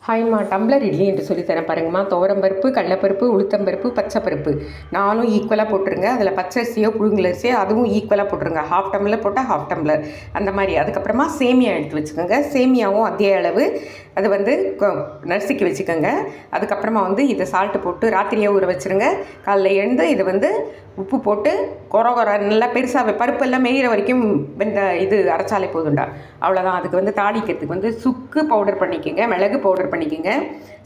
ஹாய்மா, tumbler idli என்று சொல்லித்தரேன் பாருங்கம்மா. துவரம்பருப்பு, கடலப்பருப்பு, உளுத்தம்பருப்பு, பச்சைப்பருப்பு 4ம் ஈக்குவலாக போட்டுருங்க. அதில் பச்சரிசியோ புழுங்கலரிசியோ அதுவும் ஈக்குவலாக போட்டுருங்க. ஹாஃப் டம்ளர் போட்டால் ஹாஃப் டம்ளர் அந்த மாதிரி. அதுக்கப்புறமா சேமியா எடுத்து வச்சுக்கோங்க. சேமியாவும் அதே அளவு அது வந்து நசுக்கி வச்சுக்கோங்க. அதுக்கப்புறமா வந்து இதை சால்ட்டு போட்டு ராத்திரியே ஊற வச்சுருங்க. காலைல எழுந்து இதை வந்து உப்பு போட்டு கொர நல்லா பெருசாக பருப்பெல்லாம் மேயிற வரைக்கும் இது அரைச்சாலே போதுண்டா. அவ்வளோதான். அதுக்கு வந்து தாளிக்கிறதுக்கு வந்து சுக்கு பவுடர் பண்ணிக்கோங்க, மிளகு பவுடர் பண்ணிக்கோங்க,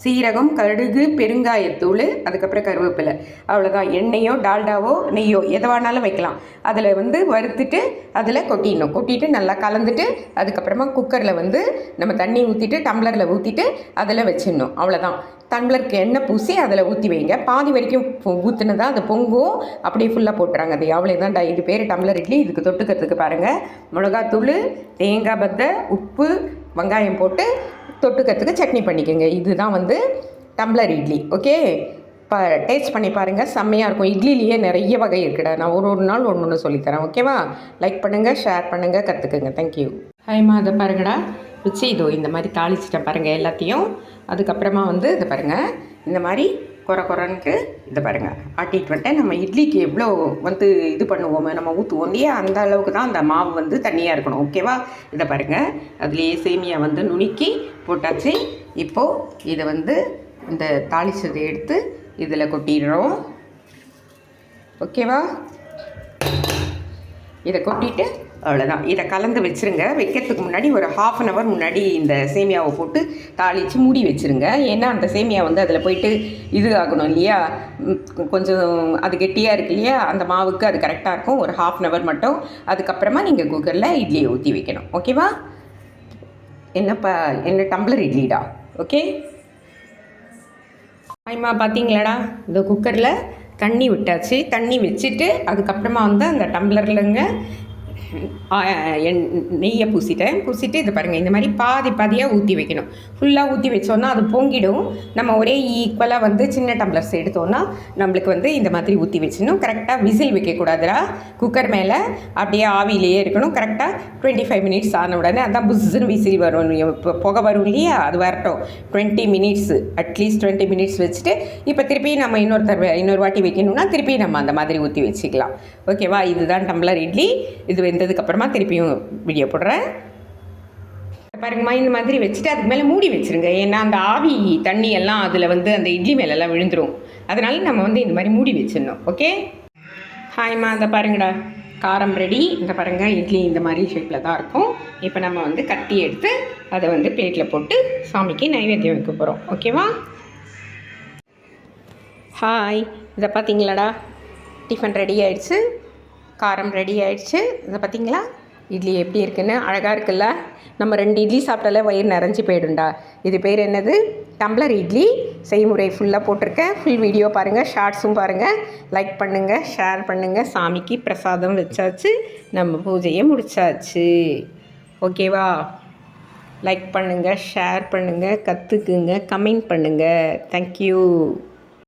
சீரகம், கடுகு, பெருங்காயத்தூள், அதுக்கப்புறம் கருவேப்பிலை. அவ்வளோதான். எண்ணெயோ டால்டாவோ நெய்யோ எதை வேணாலும் வைக்கலாம். அதில் வந்து வறுத்துட்டு அதில் கொட்டிட்டு நல்லா கலந்துட்டு அதுக்கப்புறமா குக்கரில் வந்து நம்ம தண்ணி ஊற்றிட்டு டம்ளரில் ஊற்றிட்டு அதில் வச்சிடணும். அவ்வளோதான். டம்ளருக்கு எண்ணெய் பூசி அதில் ஊற்றி வைங்க. பாதி வரைக்கும் ஊற்றுனதான் அது பொங்கும். அப்படியே ஃபுல்லாக போட்டுறாங்க. அது அவ்வளோதான். இது பேர் டம்ளர் இட்லி. இதுக்கு தொட்டுக்கிறதுக்கு பாருங்கள், மிளகாத்தூள், தேங்காய் பத்தை, உப்பு, வெங்காயம் போட்டு தொட்டுக்கிறதுக்கு சட்னி பண்ணிக்கோங்க. இதுதான் வந்து டம்ளர் இட்லி. ஓகே, டேஸ்ட் பண்ணி பாருங்கள், செம்மையாக இருக்கும். இட்லிலேயே நிறைய வகை இருக்குடா. நான் ஒரு நாள் ஒன்று சொல்லித்தரேன். ஓகேவா? லைக் பண்ணுங்கள், ஷேர் பண்ணுங்கள், கற்றுக்குங்க. தேங்க்யூ. ஹாய்மா, அதை பாருங்கடா ருச்சி. இதோ இந்த மாதிரி தாளிச்சிட்டேன் பாருங்கள் எல்லாத்தையும். அதுக்கப்புறமா வந்து இதை பாருங்கள், இந்த மாதிரி குறன்ட்டு இதை பாருங்கள் ஆட்டிட்டு வந்துட்டேன். நம்ம இட்லிக்கு எவ்வளோ வந்து இது பண்ணுவோமே, நம்ம ஊற்றுவோம் இல்லையா, அந்த அளவுக்கு தான் அந்த மாவு வந்து தண்ணியாக இருக்கணும். ஓகேவா? இதை பாருங்கள், அதுலேயே சேமியா வந்து நுணுக்கி போட்டாச்சு. இப்போது இதை வந்து இந்த தாளிச்சதை எடுத்து இதில் கொட்டிடுறோம். ஓகேவா? இதை கொட்டிட்டு அவ்வளோதான். இதை கலந்து வச்சுருங்க. வைக்கிறதுக்கு முன்னாடி ஒரு ½ அன் ஹவர் முன்னாடி இந்த சேமியாவை போட்டு தாளித்து மூடி வச்சுருங்க. ஏன்னா அந்த சேமியா வந்து அதில் போயிட்டு இது ஆகணும் இல்லையா, கொஞ்சம் அது கெட்டியாக இருக்கு இல்லையா, அந்த மாவுக்கு அது கரெக்டாக இருக்கும். ஒரு ½ அன் ஹவர் மட்டும். அதுக்கப்புறமா நீங்கள் குக்கரில் இட்லியை ஊற்றி வைக்கணும். ஓகேவா? என்ன டம்ளர் இட்லிடா. ஓகே ஆய்மா, பார்த்தீங்களாடா, இந்த குக்கரில் தண்ணி விட்டாச்சு. தண்ணி வச்சுட்டு அதுக்கப்புறமா வந்து அந்த டம்ளர்லங்க நெய்யை பூசிட்டு இது பாருங்கள், இந்த மாதிரி பாதியாக ஊற்றி வைக்கணும். ஃபுல்லாக ஊற்றி வச்சோன்னா அது பொங்கிடும். நம்ம ஒரே ஈக்குவலாக வந்து சின்ன டம்ளர்ஸ் எடுத்தோன்னா நம்மளுக்கு வந்து இந்த மாதிரி ஊற்றி வச்சிடணும். கரெக்டாக விசில் வைக்கக்கூடாதுடா. குக்கர் மேலே அப்படியே ஆவிலேயே இருக்கணும். கரெக்டாக 25 மினிட்ஸ் ஆன உடனே அதான் புஸ்ஸுன்னு விசில் வரும், புகை வரும் இல்லையா, அது வரட்டும். 20 மினிட்ஸ், அட்லீஸ்ட் 20 மினிட்ஸ் வச்சுட்டு இப்போ திருப்பி நம்ம இன்னொரு வாட்டி வைக்கணும்னா திருப்பி நம்ம அந்த மாதிரி ஊற்றி வச்சுக்கலாம். ஓகேவா? இதுதான் டம்ளர் இட்லி. இது வெந்ததுக்கப்புறமா திருப்பியும் வீடியோ போடுறேன் பாருங்கம்மா. இந்த மாதிரி வச்சுட்டு அதுக்கு மேலே மூடி வச்சுருங்க. ஏன்னா அந்த ஆவி தண்ணி எல்லாம் அதில் வந்து அந்த இட்லி மேலெல்லாம் விழுந்துடும். அதனால நம்ம வந்து இந்த மாதிரி மூடி வச்சிடணும். ஓகே ஹாய்மா, அதை பாருங்கடா, காரம் ரெடி. இந்த பாருங்கள், இட்லி இந்த மாதிரி ஷேப்பில் தான் இருக்கும். இப்போ நம்ம வந்து கட்டி எடுத்து அதை வந்து பிளேட்டில் போட்டு சாமிக்கு நைவேத்தியம் வைக்க போகிறோம். ஓகேவா? ஹாய், இதை பார்த்தீங்களாடா, டிஃபன் ரெடி ஆகிடுச்சு, காரம் ரெடி ஆகிடுச்சு. இதை பார்த்தீங்களா, இட்லி எப்படி இருக்குன்னு அழகாக இருக்குல்ல. நம்ம 2 இட்லி சாப்பிட்டாலே வயிறு நிறைஞ்சி போயிடும்டா. இது பேர் என்னது? டம்ளர் இட்லி. செய்முறை ஃபுல்லாக போட்டிருக்கேன். ஃபுல் வீடியோ பாருங்கள், ஷார்ட்ஸும் பாருங்கள். லைக் பண்ணுங்கள், ஷேர் பண்ணுங்கள். சாமிக்கு பிரசாதம் வச்சாச்சு, நம்ம பூஜையை முடிச்சாச்சு. ஓகேவா? லைக் பண்ணுங்கள், ஷேர் பண்ணுங்கள், கற்றுக்குங்க, கமெண்ட் பண்ணுங்கள். தேங்க்யூ.